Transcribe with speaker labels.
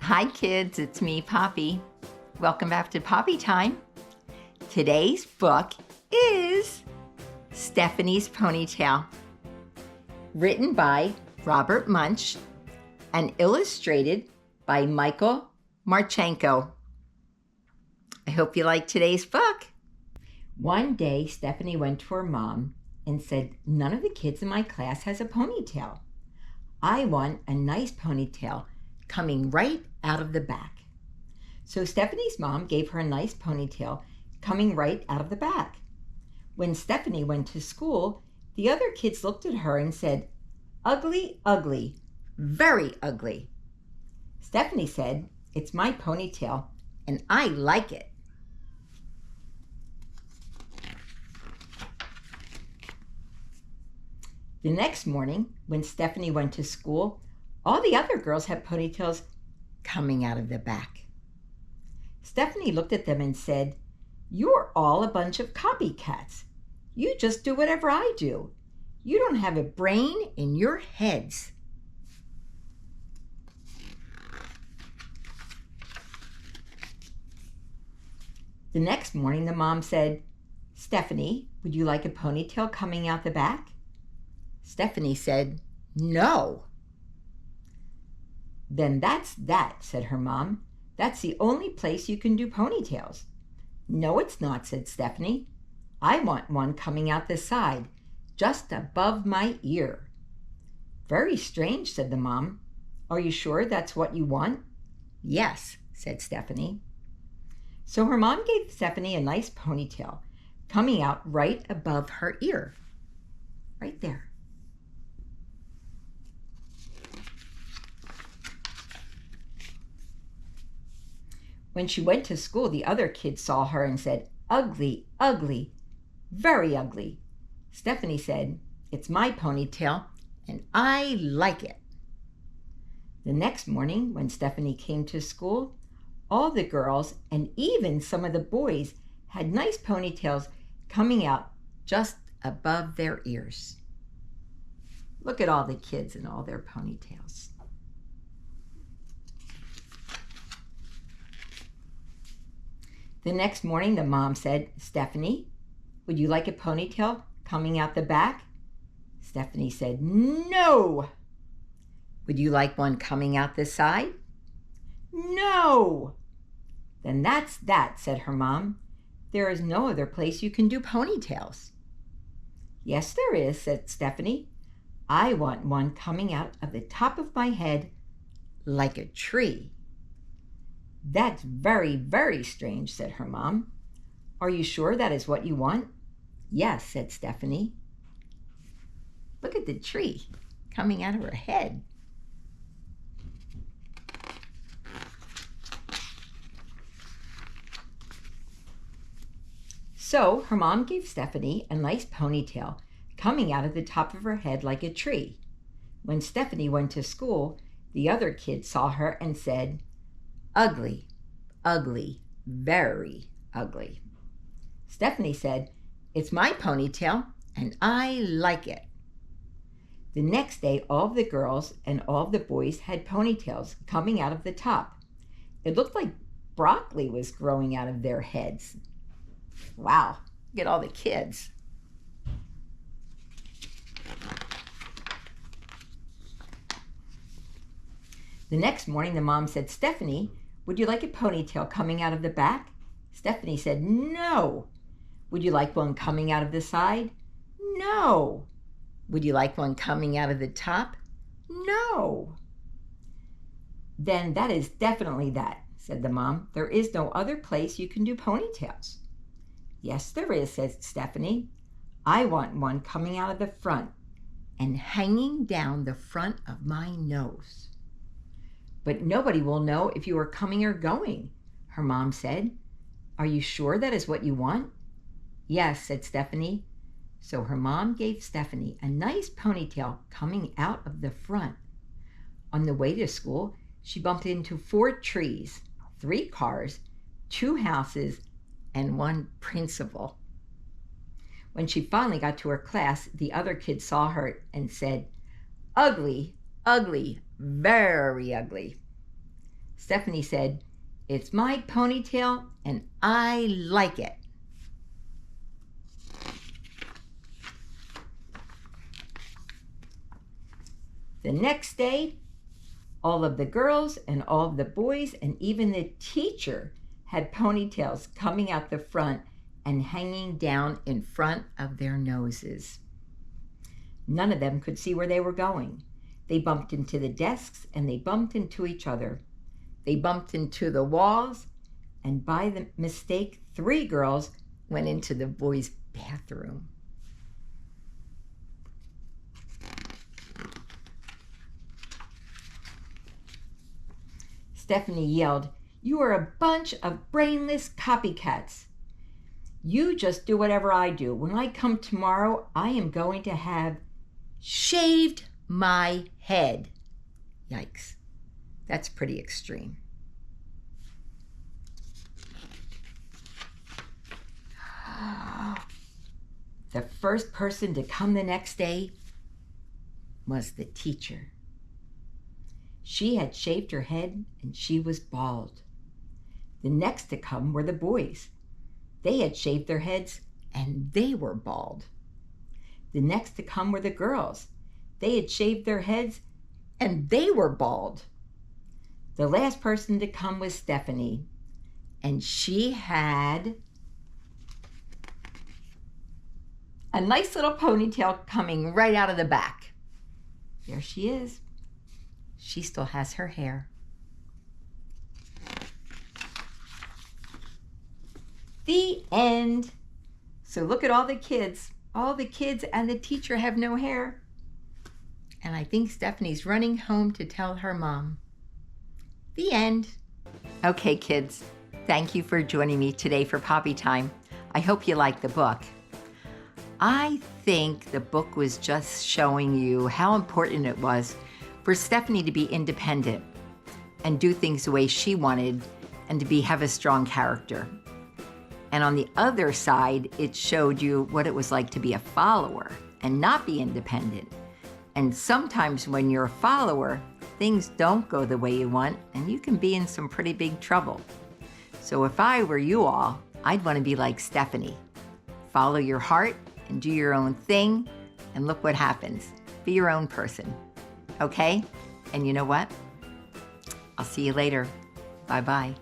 Speaker 1: Hi kids, it's me, Poppy. Welcome back to Poppy Time. Today's book is Stephanie's Ponytail, written by Robert Munsch and illustrated by Martchenko. I hope you like today's book. One day, Stephanie went to her mom and said, "None of the kids in my class has a ponytail. I want a nice ponytail coming right out of the back." So Stephanie's mom gave her a nice ponytail coming right out of the back. When Stephanie went to school, the other kids looked at her and said, "Ugly, ugly, very ugly." Stephanie said, "It's my ponytail and I like it." The next morning, when Stephanie went to school, all the other girls had ponytails coming out of the back. Stephanie looked at them and said, "You're all a bunch of copycats. You just do whatever I do. You don't have a brain in your heads." The next morning, the mom said, "Stephanie, would you like a ponytail coming out the back?" Stephanie said, "No." "Then that's that," said her mom. "That's the only place you can do ponytails." "No, it's not," said Stephanie. "I want one coming out the side, just above my ear." "Very strange," said the mom. "Are you sure that's what you want?" "Yes," said Stephanie. So her mom gave Stephanie a nice ponytail coming out right above her ear, right there. When she went to school, the other kids saw her and said, "Ugly, ugly, very ugly." Stephanie said, "It's my ponytail and I like it." The next morning, when Stephanie came to school, all the girls and even some of the boys had nice ponytails coming out just above their ears. Look at all the kids and all their ponytails. The next morning, the mom said, "Stephanie, would you like a ponytail coming out the back?" Stephanie said, "No." "Would you like one coming out the side?" "No." "Then that's that," said her mom. "There is no other place you can do ponytails." "Yes, there is," said Stephanie. "I want one coming out of the top of my head like a tree." "That's very, very strange," said her mom. "Are you sure that is what you want?" "Yes," said Stephanie. Look at the tree coming out of her head. So her mom gave Stephanie a nice ponytail coming out of the top of her head like a tree. When Stephanie went to school, the other kids saw her and said, "Ugly, ugly, very ugly." Stephanie said, "It's my ponytail and I like it." The next day, all of the girls and all of the boys had ponytails coming out of the top. It looked like broccoli was growing out of their heads. Wow, look at all the kids. The next morning, the mom said, "Stephanie, would you like a ponytail coming out of the back?" Stephanie said, "No." "Would you like one coming out of the side?" "No." "Would you like one coming out of the top?" "No." "Then that is definitely that," said the mom. "There is no other place you can do ponytails." "Yes, there is," said Stephanie. "I want one coming out of the front and hanging down the front of my nose." "But nobody will know if you are coming or going," her mom said. "Are you sure that is what you want?" "Yes," said Stephanie. So her mom gave Stephanie a nice ponytail coming out of the front. On the way to school, she bumped into 4 trees, 3 cars, 2 houses, and 1 principal. When she finally got to her class, the other kids saw her and said, "Ugly, ugly, very ugly." Stephanie said, "It's my ponytail and I like it." The next day, all of the girls and all of the boys and even the teacher had ponytails coming out the front and hanging down in front of their noses. None of them could see where they were going. They bumped into the desks and they bumped into each other. They bumped into the walls, and by the mistake, 3 girls went into the boys' bathroom. Stephanie yelled, "You are a bunch of brainless copycats. You just do whatever I do. When I come tomorrow, I am going to have shaved my head." Yikes. That's pretty extreme. The first person to come the next day was the teacher. She had shaved her head and she was bald. The next to come were the boys. They had shaved their heads and they were bald. The next to come were the girls. They had shaved their heads and they were bald. The last person to come was Stephanie, and she had a nice little ponytail coming right out of the back. There she is. She still has her hair. The end. So look at all the kids. All the kids and the teacher have no hair. And I think Stephanie's running home to tell her mom. The end. Okay, kids. Thank you for joining me today for Poppy Time. I hope you liked the book. I think the book was just showing you how important it was for Stephanie to be independent and do things the way she wanted and to have a strong character. And on the other side, it showed you what it was like to be a follower and not be independent. And sometimes when you're a follower, things don't go the way you want and you can be in some pretty big trouble. So if I were you all, I'd want to be like Stephanie. Follow your heart and do your own thing, and look what happens. Be your own person. Okay? And you know what? I'll see you later. Bye-bye.